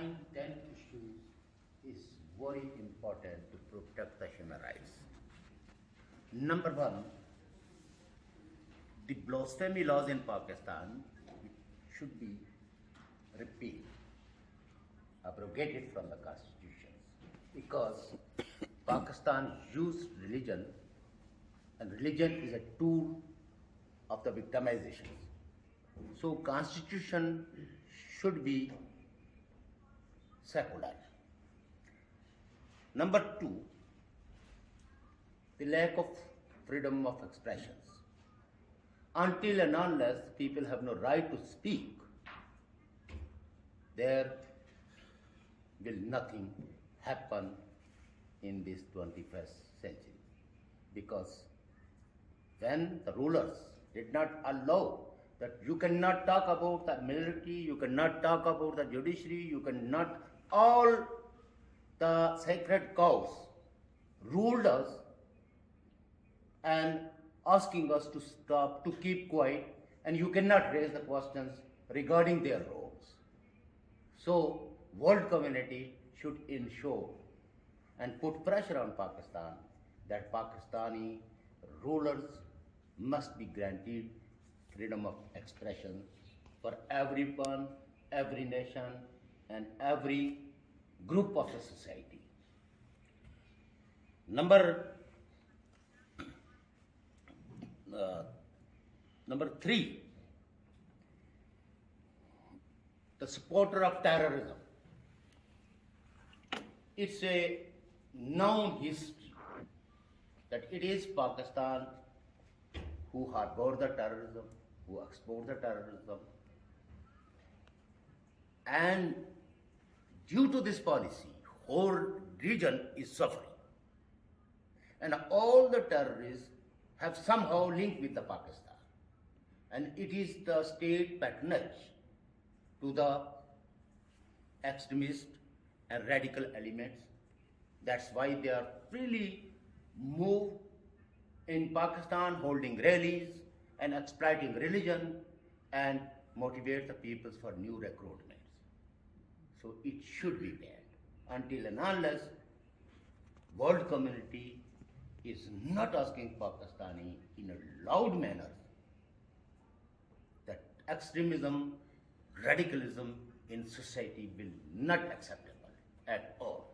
9-10 issues is very important to protect the human rights. Number one, the blasphemy laws in Pakistan should be repealed, abrogated from the constitutions, because Pakistan used religion, and religion is a tool of the victimization. So constitution should be secular. Number two, the lack of freedom of expressions. Until and unless people have no right to speak, there will nothing happen in this 21st century. Because when the rulers did not allow that you cannot talk about the military, you cannot talk about the judiciary, you cannot, all the sacred cows ruled us and asking us to stop, to keep quiet, and you cannot raise the questions regarding their roles. So, world community should ensure and put pressure on Pakistan that Pakistani rulers must be granted freedom of expression for everyone, every nation, and every group of the society. Number three, the supporter of terrorism. It's a known history that it is Pakistan who harbored the terrorism, who export the terrorism, and due to this policy, whole region is suffering, and all the terrorists have somehow linked with the Pakistan, and it is the state patronage to the extremist and radical elements. That's why they are freely moved in Pakistan, holding rallies and exploiting religion and motivate the peoples for new recruitments. So it should be banned until and unless world community is not asking Pakistani in a loud manner that extremism, radicalism in society will not acceptable at all.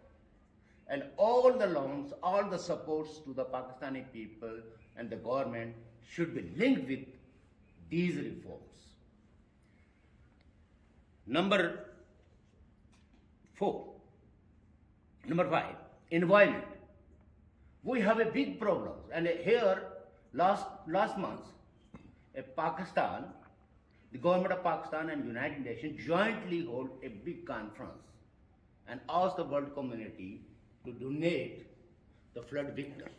And all the loans, all the supports to the Pakistani people and the government should be linked with these reforms. Number five, environment. We have a big problem, and here last month, Pakistan, the government of Pakistan and United Nations jointly hold a big conference and asked the world community to donate the flood victims.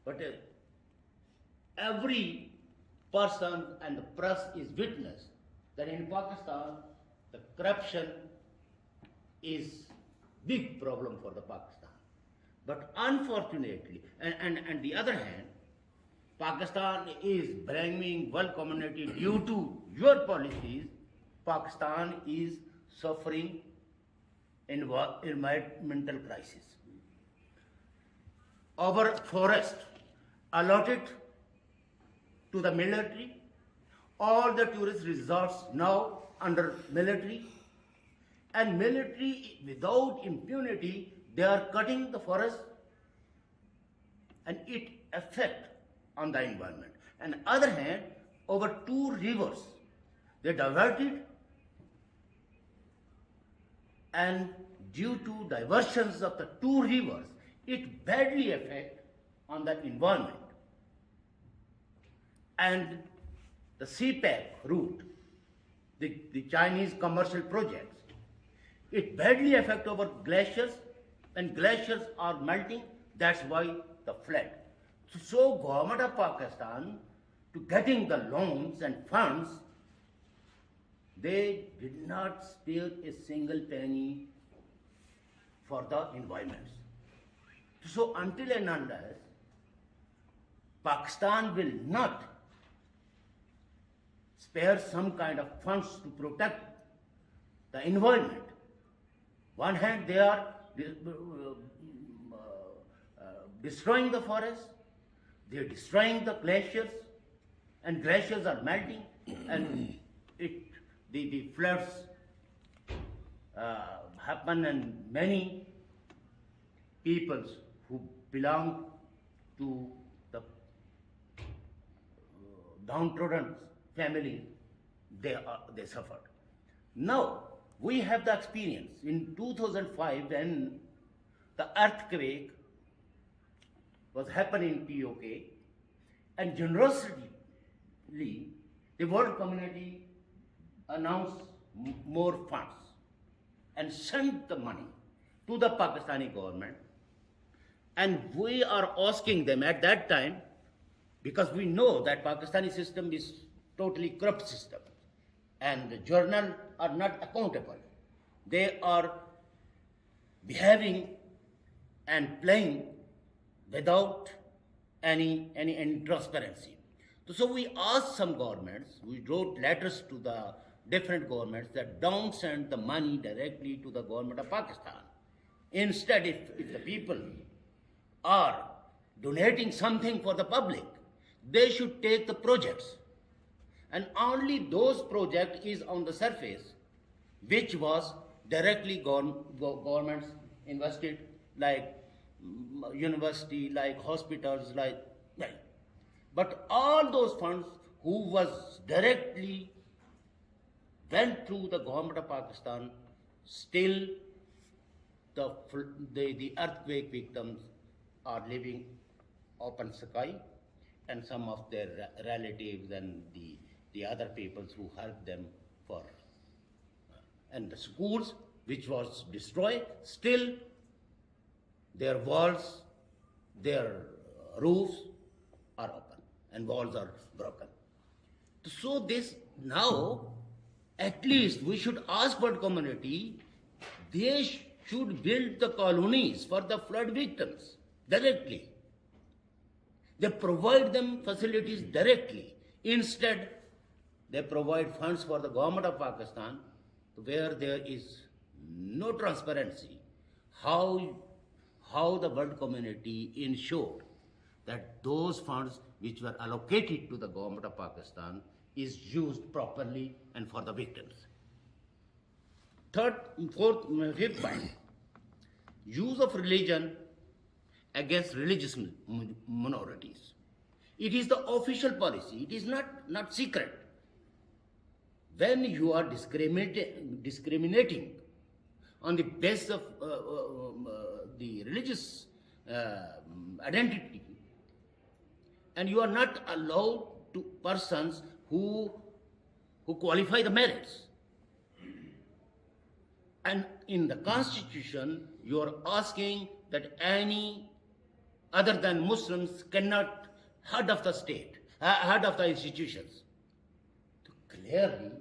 But every person and the press is witness that in Pakistan, the corruption is big problem for the Pakistan. But unfortunately, and the other hand, Pakistan is blaming world community due to your policies. Pakistan is suffering environmental crisis. Our forest allotted to the military, all the tourist resorts now under military, and military without impunity, they are cutting the forest, and it affects on the environment. And other hand, over 2 rivers, they diverted, and due to diversions of the 2 rivers, it badly affects on the environment. And the CPAC route, the Chinese commercial projects, it badly affects our glaciers, and glaciers are melting. That's why the flood. So government of Pakistan, to getting the loans and funds, they did not spare a single penny for the environment. So until and unless Pakistan will not spare some kind of funds to protect the environment, One hand, they are destroying the forest, they are destroying the glaciers, and glaciers are melting, and the floods happen, and many peoples who belong to the downtrodden families, they suffered. Now we have the experience in 2005 when the earthquake was happening in POK, and generously the world community announced more funds and sent the money to the Pakistani government. And we are asking them at that time, because we know that Pakistani system is totally corrupt system, and the journal are not accountable. They are behaving and playing without any transparency. So we asked some governments, we wrote letters to the different governments that don't send the money directly to the government of Pakistan. Instead, if the people are donating something for the public, they should take the projects. And only those projects is on the surface, which was directly governments invested, like university, like hospitals, like. But all those funds who was directly went through the government of Pakistan, still the earthquake victims are living open sky, and some of their relatives and the other peoples who helped them for, and the schools which was destroyed, still their walls, their roofs are open and walls are broken. So this now, at least we should ask world community, they should build the colonies for the flood victims directly. They provide them facilities directly. Instead, they provide funds for the government of Pakistan, where there is no transparency. How the world community ensured that those funds which were allocated to the government of Pakistan is used properly and for the victims. Fifth point, use of religion against religious minorities. It is the official policy. It is not secret. When you are discriminating on the basis of the religious identity, and you are not allowed to persons who qualify the merits. And in the Constitution, you are asking that any other than Muslims cannot head of the state, head of the institutions. So clearly,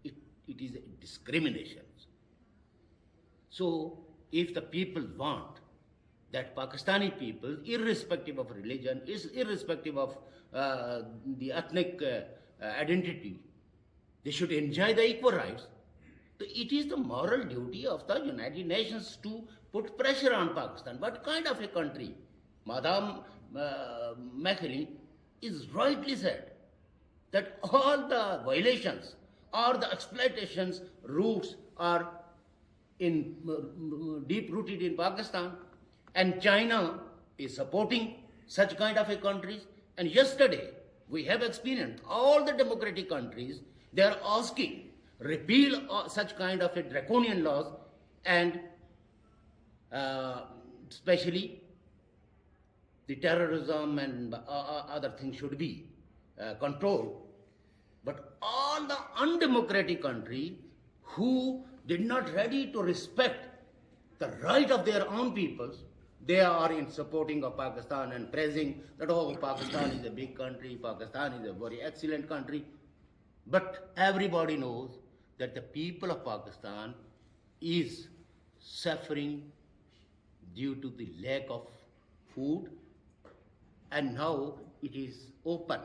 it is a discrimination. So if the people want that Pakistani people, irrespective of religion, irrespective of the ethnic identity, they should enjoy the equal rights. So it is the moral duty of the United Nations to put pressure on Pakistan. What kind of a country? Madame McAlin is rightly said that all the violations or the exploitations roots are deep-rooted in Pakistan, and China is supporting such kind of a countries. And yesterday, we have experienced all the democratic countries, they are asking repeal such kind of a draconian laws, and especially the terrorism and other things should be controlled. But all the undemocratic countries who did not ready to respect the right of their own peoples, they are in supporting of Pakistan and praising that, oh, Pakistan is a big country, Pakistan is a very excellent country. But everybody knows that the people of Pakistan is suffering due to the lack of food, and now it is open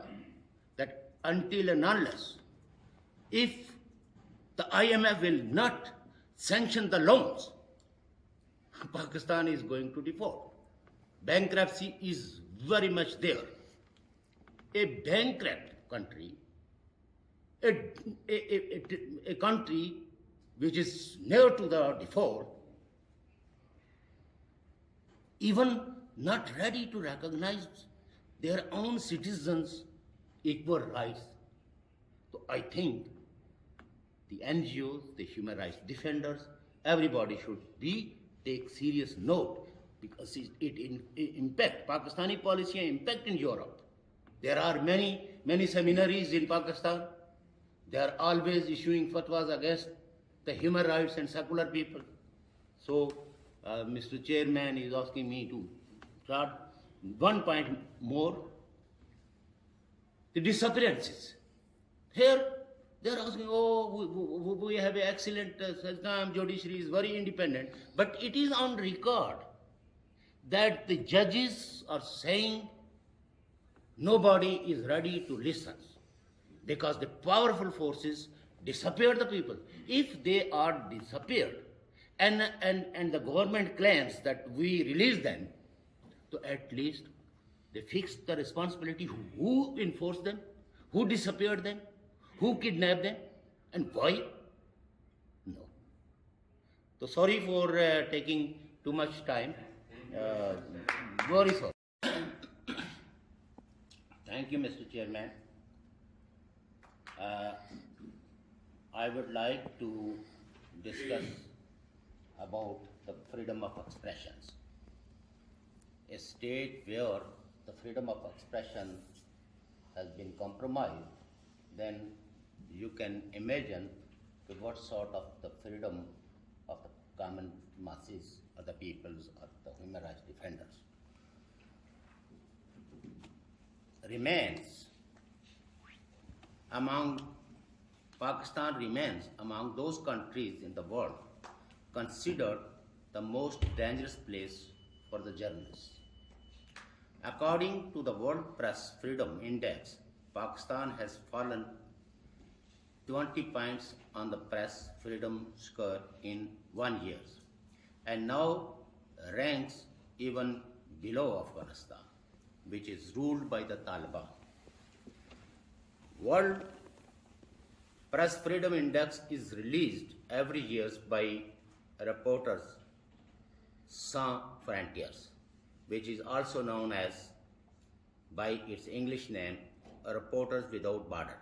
that until and unless, if the IMF will not sanction the loans, Pakistan is going to default. Bankruptcy is very much there. A bankrupt country, a country which is near to the default, even not ready to recognize their own citizens' equal rights. So I think the NGOs, the human rights defenders, everybody should take serious note, because it impact Pakistani policy impact in Europe. There are many seminaries in Pakistan. They are always issuing fatwas against the human rights and secular people. So Mr. Chairman is asking me to start one point more. The disappearances. Here they are asking, oh, we have an excellent system, judiciary is very independent. But it is on record that the judges are saying nobody is ready to listen, because the powerful forces disappear the people. If they are disappeared and the government claims that we release them, so at least they fix the responsibility. Who enforced them? Who disappeared them? Who kidnapped them? And why? No. So sorry for taking too much time. Very sorry. Thank you, Mr. Chairman. I would like to discuss about the freedom of expressions. A state where the freedom of expression has been compromised, then you can imagine what sort of the freedom of the common masses or the peoples or the human rights defenders Pakistan remains among those countries in the world considered the most dangerous place for the journalists. According to the World Press Freedom Index, Pakistan has fallen 20 points on the press freedom score in 1 year, and now ranks even below Afghanistan, which is ruled by the Taliban. World Press Freedom Index is released every year by Reporters Sans Frontières, which is also known as, by its English name, Reporters Without Borders.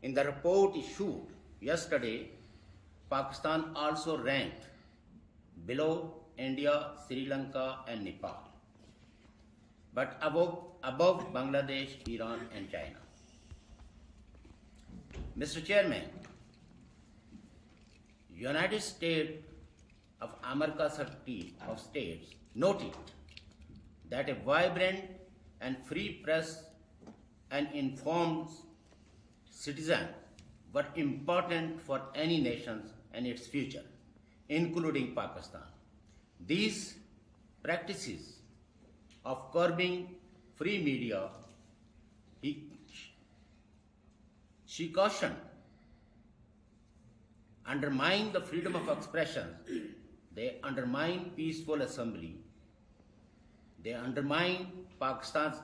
In the report issued yesterday, Pakistan also ranked below India, Sri Lanka and Nepal, but above Bangladesh, Iran and China. Mr. Chairman, United States of America Secretary of States noted that a vibrant and free press and informed citizen were important for any nation and its future, including Pakistan. These practices of curbing free media, she cautioned, undermine the freedom of expression, they undermine peaceful assembly, they undermine Pakistan's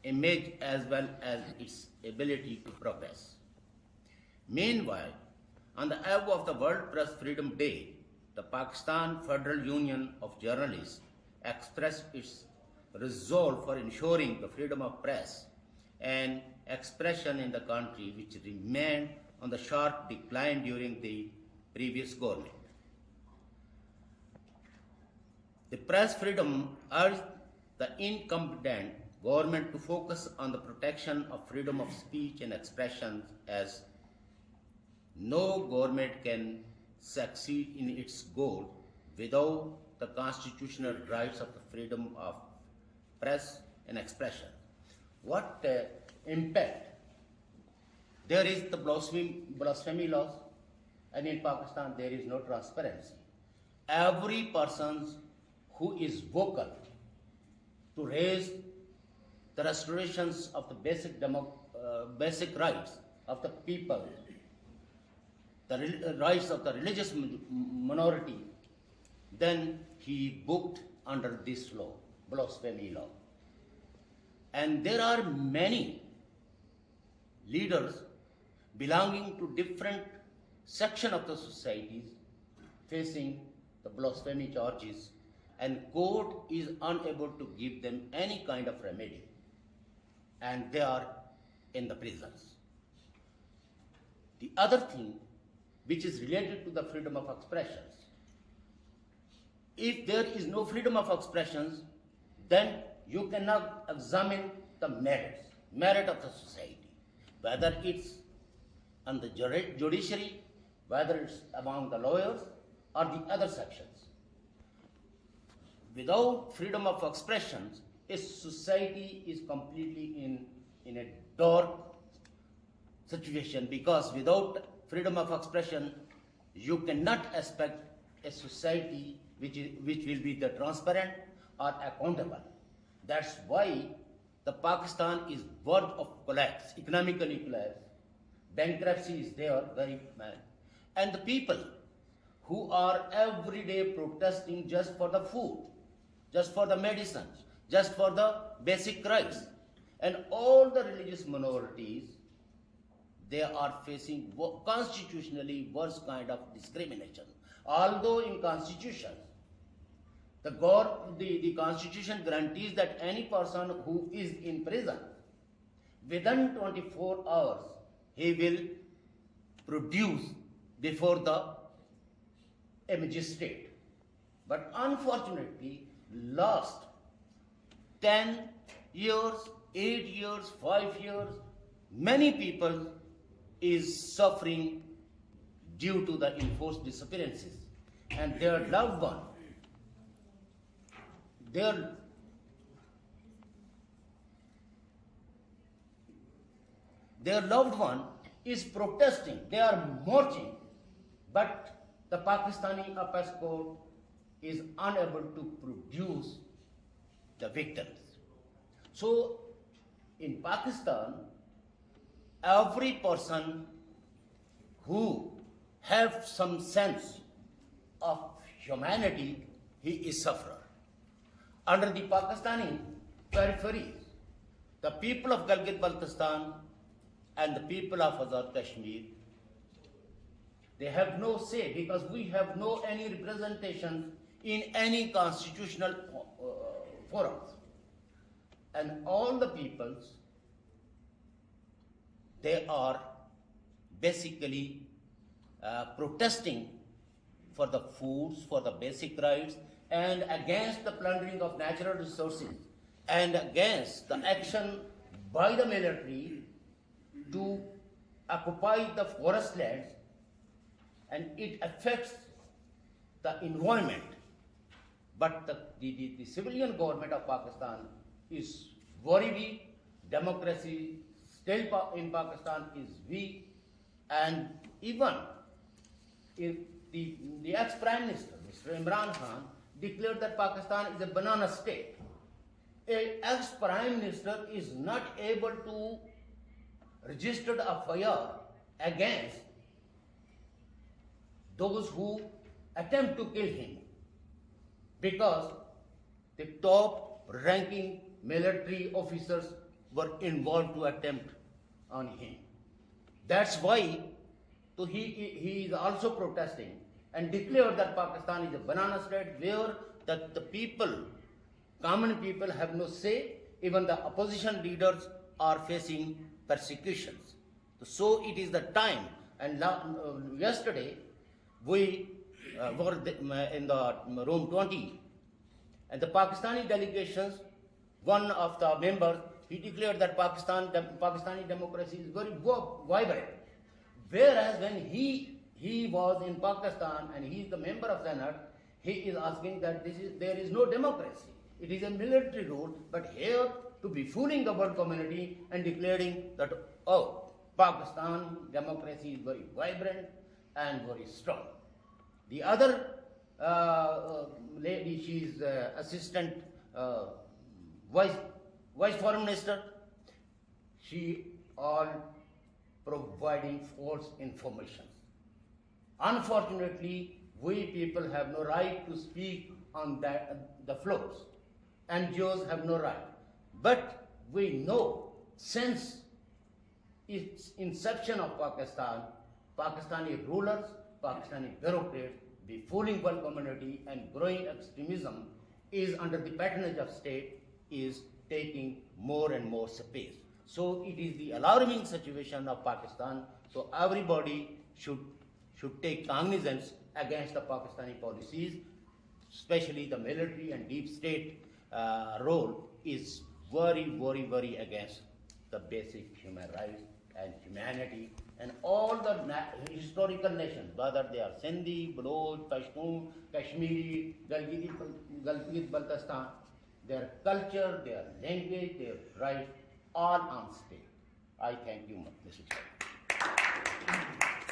image as well as its ability to progress. Meanwhile, on the eve of the World Press Freedom Day, the Pakistan Federal Union of Journalists expressed its resolve for ensuring the freedom of press and expression in the country, which remained on the sharp decline during the previous government. The press freedom urged the incumbent government to focus on the protection of freedom of speech and expression, as no government can succeed in its goal without the constitutional rights of the freedom of press and expression. What impact? There is the blasphemy laws, and in Pakistan there is no transparency. Every person who is vocal to raise the restorations of the basic rights of the people, the rights of the religious minority, then he booked under this law, blasphemy law. And there are many leaders belonging to different section of the societies facing the blasphemy charges, and court is unable to give them any kind of remedy, and they are in the prisons. The other thing which is related to the freedom of expressions, if there is no freedom of expressions, then you cannot examine the merit of the society, whether it's on the judiciary, whether it's among the lawyers or the other sections. Without freedom of expressions, a society is completely in a dark situation, because without freedom of expression, you cannot expect a society which will be the transparent or accountable. That's why the Pakistan is verge of collapse, economically collapse. Bankruptcy is there, very bad. And the people who are every day protesting just for the food, just for the medicines, just for the basic rights, and all the religious minorities, they are facing constitutionally worse kind of discrimination. Although in Constitution, the Constitution guarantees that any person who is in prison, within 24 hours, he will produce before a magistrate. But unfortunately, last 10 years, 8 years, 5 years, many people is suffering due to the enforced disappearances, and their loved one, their loved one is protesting, they are marching, but the Pakistani Apex Court is unable to produce the victims. So in Pakistan, every person who have some sense of humanity, he is sufferer. Under the Pakistani peripheries, the people of Gilgit-Baltistan and the people of Azad Kashmir, they have no say, because we have no any representation in any constitutional forums. And all the peoples, they are basically protesting for the foods, for the basic rights, and against the plundering of natural resources, and against the action by the military to occupy the forest lands, and it affects the environment. But the civilian government of Pakistan is very weak, democracy still in Pakistan is weak, and even if the ex-Prime Minister, Mr. Imran Khan, declared that Pakistan is a banana state. An ex-Prime Minister is not able to register a FIR against those who attempt to kill him, because the top ranking military officers were involved to attempt on him. That's why he is also protesting and declared that Pakistan is a banana state where the people, common people, have no say. Even the opposition leaders are facing persecutions. So it is the time. And yesterday we were in the room 20, and the Pakistani delegations, one of the members, he declared that Pakistani democracy is very vibrant. Whereas when he was in Pakistan and he is the member of Senate, he is asking that there is no democracy. It is a military rule, but here to be fooling the world community and declaring that, oh, Pakistan democracy is very vibrant and very strong. The other lady, she is assistant vice foreign minister, she all providing false information. Unfortunately, We people have no right to speak on the floors. NGOs have no right. But we know since its inception of Pakistan, Pakistani rulers, Pakistani bureaucrats, the fooling world community and growing extremism is under the patronage of state is taking more and more space. So it is the alarming situation of Pakistan. So everybody should take cognizance against the Pakistani policies, especially the military and deep state role is very against the basic human rights and humanity and all the historical nations, whether they are Sindhi, Baloch, Pashtun, Kashmiri, Baltistan, their culture, their language, their rights, all on stake. I thank you, Mr. Chairman.